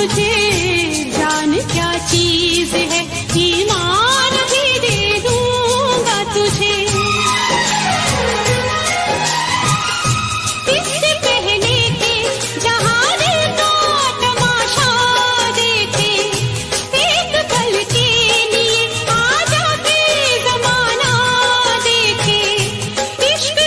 तुझे, जान क्या चीज है, ईमान भी दे दूंगा तुझे। इससे पहले के जहां दिल का तमाशा देखे, एक पल के लिए आजा के जमाना देखे। इश्क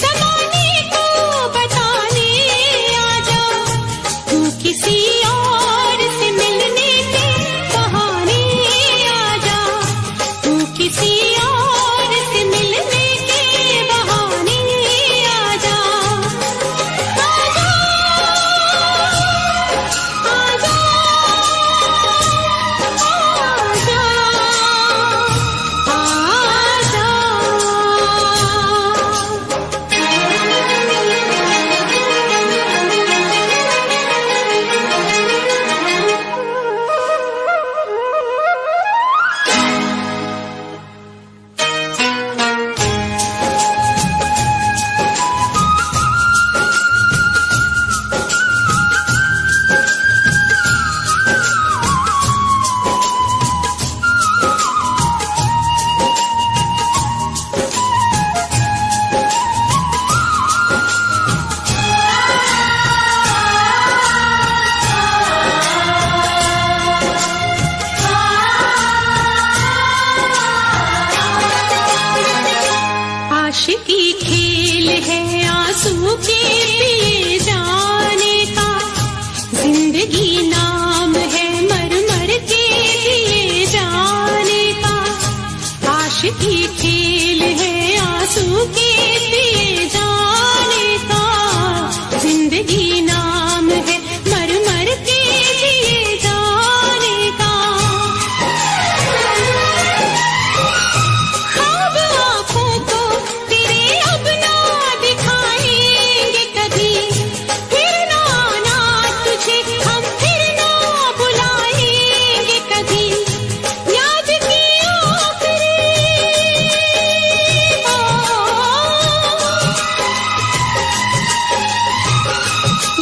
जमाने को बताने आजा, तू किसी और से मिलने के बहाने आजा, तू किसी और से मिलने के बहाने आजा। आजा आजा आशिकी खेल है आंसू के पिए जाने का, जिंदगी नाम है मर मर के जिए जाने का। आशिकी खेल है आंसू के पिए जाने का, जिंदगी नाम है मर मर के जिए जाने का। ख्वाब आँखों को तेरे अब ना दिखाएंगे कभी, फिर ना आना तुझे हम फिर ना बुलाएंगे कभी। याद की आखिरी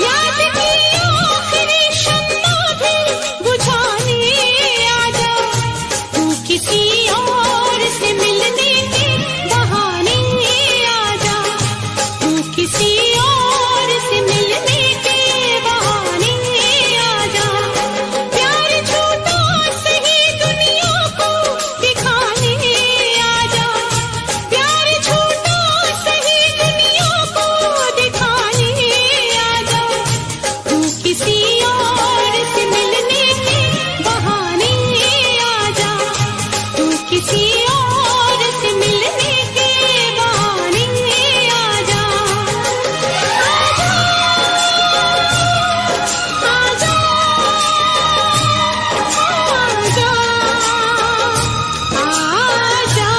याद की आखिरी शम्मा भी बुझाने आजा, तू किसी और से मिलने के बहाने आजा, तू किसी और से मिलने के बहाने आजा। प्यार झूठा सही दुनिया को दिखाने आजा, प्यार झूठा सही दुनिया को दिखाने आजा, तू किसी और से मिलने के बहाने आजा, तू किसी और से मिलने के बहाने आजा। आजा आजा आजा आजा।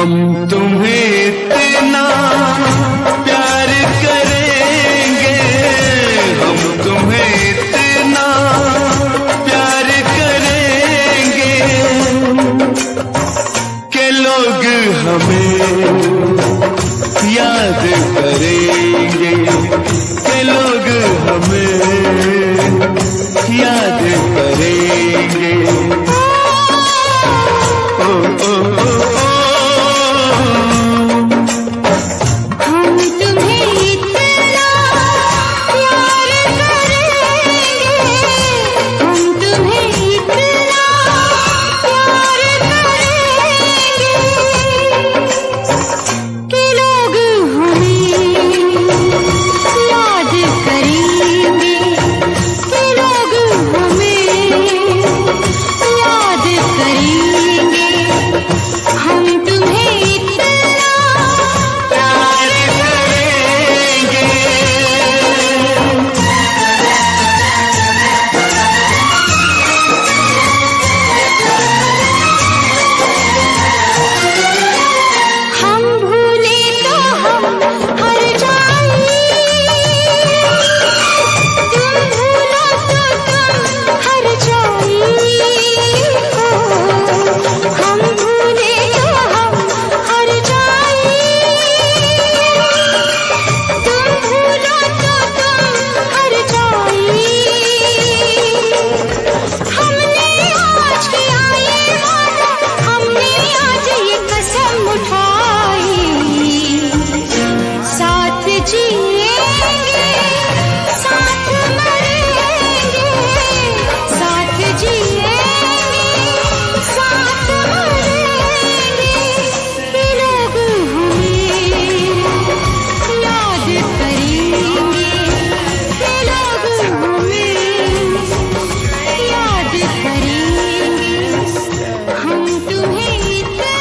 हम तुम्हें इतना प्यार करेंगे, हम तुम्हें इतना प्यार करेंगे कि लोग हमें याद करेंगे, कि लोग हमें याद करेंगे। ओ, ओ, ओ, ओ, हम तुम्हें इतना प्यार करेंगे, हम तुम्हें इतना प्यार करेंगे कि लोग हमें याद करेंगे, कि लोग हमें याद करेंगे। हम तुम्हें इतना प्यार करेंगे। हम भूले तो हम हर जाएं, तुम भूलो तो तुम हर जाएं। हम भूले तो हम हर जाएं, तुम भूलो तो तुम हर जाएं। हमने आज किया ये वादा, हमने आज ये कसम उठाई, साथ जिएंगे, साथ मरेंगे, साथ जिएंगे, साथ मरेंगे। कि लोग हमें याद करेंगे, कि लोग हमें याद करेंगे। हम तुम्हें इतना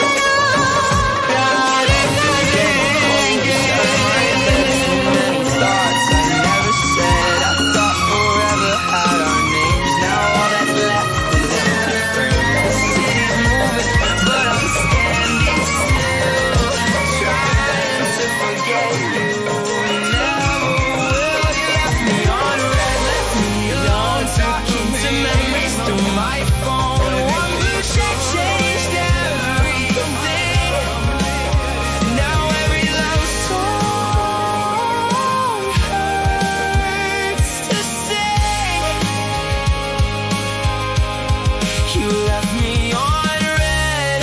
प्यार करेंगे। Thoughts I never said, I thought forever had our names. Now all that's left is empty frames. City's moving, but I'm standing still, trying to forget you. Never will. You left me on red, left me alone, talking to memories through my phone. One blue check changed everything. Now every love song hurts to sing. You left me on red,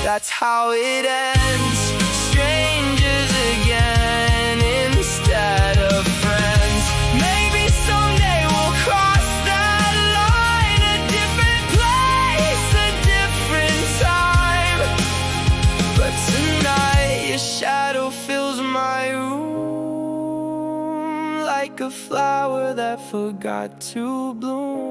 that's how it ends. Strangers again instead of friends. Maybe someday we'll cross that line. A different place, a different time. But tonight your shadow fills my room, like a flower that forgot to bloom.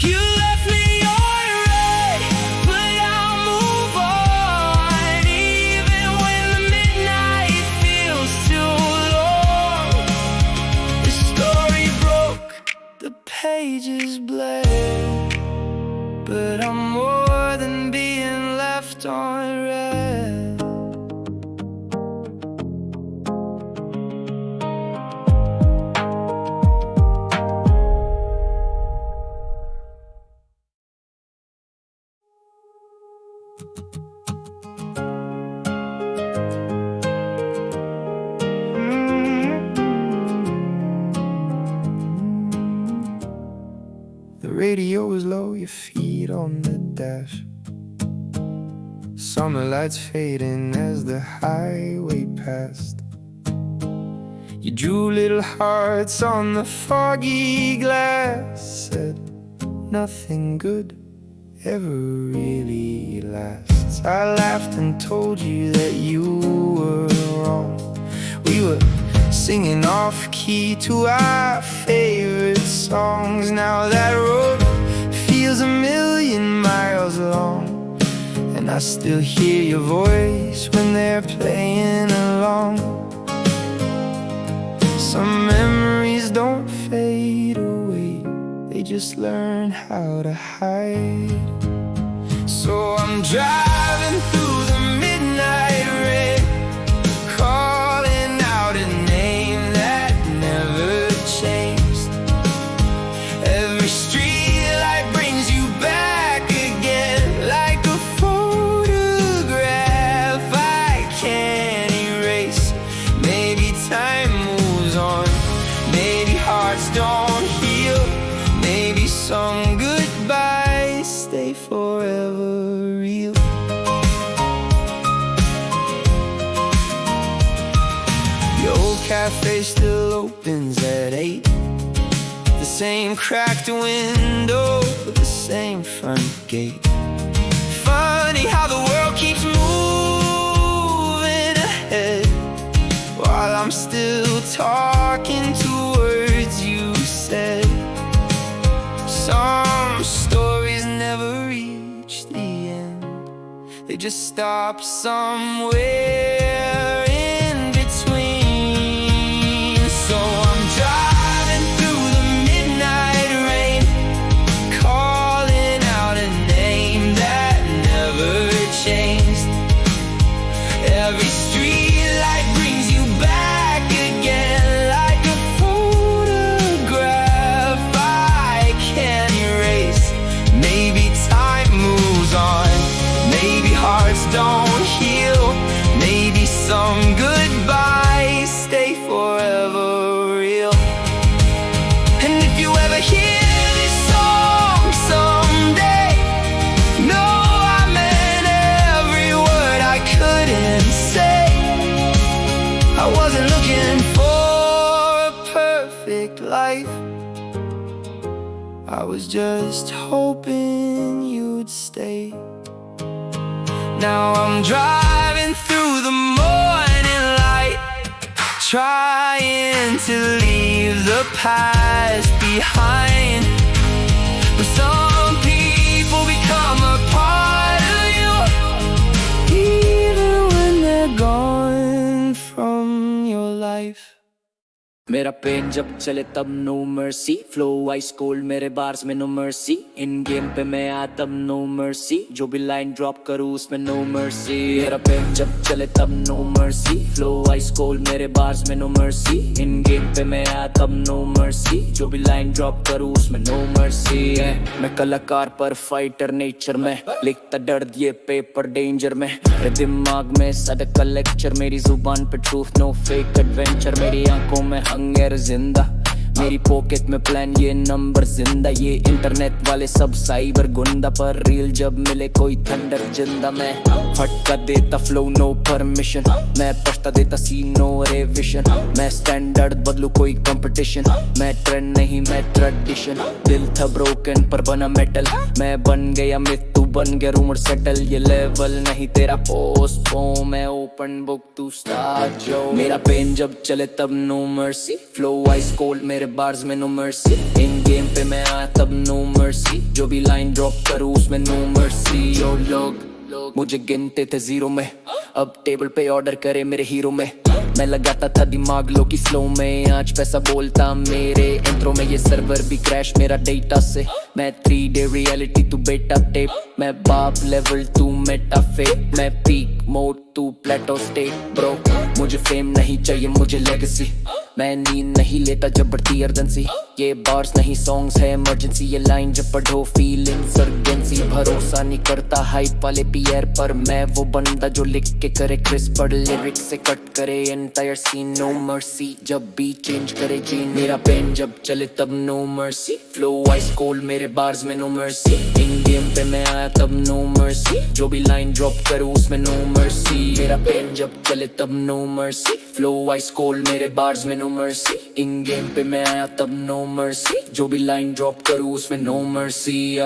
You left me on red, but I'll move on, even when the midnight feels too long. The story broke, the pages bled, but I'm more than being left on red. The radio is low, your feet on the dash. Summer lights fading as the highway passed. You drew little hearts on the foggy glass. Said nothing good ever really lasts. I laughed and told you that you were wrong. We were singing off key to our favorite songs. Now that road feels a million miles long, and I still hear your voice when they're playing along. Some memories don't fade away, they just learn how to hide. So I'm driving through the midnight rain, calling out a name that never changed. Every street light brings you back again, like a photograph I can't erase. Maybe time moves on, maybe hearts don't heal, maybe some goodbyes stay forever real. The old cafe still opens at 8. The same cracked window, the same front gate. Funny how the world keeps moving ahead, while I'm still talking to words you said. Some stories never reach the end, they just stop somewhere in between. So I'm driving through the midnight rain, calling out a name that never changed. Every street light brings you back again, like a photograph I can't erase. Maybe time moves on, maybe hearts don't heal, maybe some goodbyes stay forever real. And if you ever hear this song someday, know I meant every word I couldn't say. I wasn't looking for a perfect life, I was just hoping you'd stay. Now I'm driving through the morning light, trying to leave the past behind. But some people become a part of you, even when they're gone from your life. मेरा pen जब चले तब no mercy, flow ice cold मेरे bars में no mercy, in game पे मैं आ तब no mercy, जो भी लाइन ड्रॉप करूँ उसमें नो मर्सी। मेरा पेन जब चले तब no mercy, flow ice cold मेरे बार्स में नो मर्सी, इन गेम पे मैं आ तब नो मर्सी, जो भी लाइन ड्रॉप करूँ उसमें नो मर्सी। मैं कलाकार पर फाइटर नेचर में, लिखता दर्द ये पेपर डेंजर में, मेरे दिमाग में सदका लेक्चर, मेरी जुबान पे ट्रूथ नो फेक एडवेंचर, मेरी आंखों में हंगर जिंदा, मेरी पॉकेट में प्लान ये नंबर जिंदा, ये इंटरनेट वाले सब साइबर गुंडा, पर रील जब मिले कोई थंडर जिंदा। मैं फटका देता फ्लो नो परमिशन, मैं पछता देता सीन नो रेविशन, मैं स्टैंडर्ड बदलू कोई कंपटीशन, मैं ट्रेंड नहीं मैं ट्रेडिशन। दिल था ब्रोकन पर बना मेटल, मैं बन गया मिथ तू बन गया रूमर सेटल, ये लेवल नहीं तेरा पोस्ट मैं ओपन बुक तू स्टार्ट जो। मेरा पेन जब चले तब no mercy, flow ice cold मेरे बार्स में नो मर्सी, इन गेम पे मैं आया तब नो मर्सी, जो भी लाइन ड्रॉप करूँ उसमें नो मर्सी। जो लोग मुझे गिनते थे जीरो में, अब टेबल पे ऑर्डर करे मेरे हीरो में, मैं लगाता था दिमाग लो की स्लो में, आज पैसा बोलता मेरे इंट्रो में, ये सर्वर भी क्रैश मेरा डेटा से, मैं 3D रियलिटी तू बेटा टेप, मैं बाप लेवल तू मेटा फेक, मैं पीक मोड तू प्लेटो स्टेट ब्रो, मुझे फेम नहीं चाहिए मुझे लेगेसी, मैं नींद नहीं लेता जब बढ़ती अर्जेंसी, ये बार्स नहीं सॉन्ग्स है इमरजेंसी, ये लाइन जब पढ़ो फील इंसर्जेंसी, भरोसा नहीं करता हाइप वाले पीयर पर, मैं वो बंदा जो लिख के करे क्रिस्प पर, लिरिक्स से कट करे एंटायर सीन नो मर्सी, जब बीट चेंज करे जीन। मेरा पेन जब चले तब no mercy, flow ice cold मेरे बार्स में नो मर्सी, इन गेम पे मैं आया तब नो मर्सी, जो भी लाइन ड्रॉप करूँ उसमें नो मर्सी। मेरा पेन जब चले तब no mercy, flow ice cold मेरे बार्स में नो मर्सी, इन गेम पे मैं आया तब नो मर्सी, जो भी लाइन ड्रॉप करूँ उसमें नो मर्सी।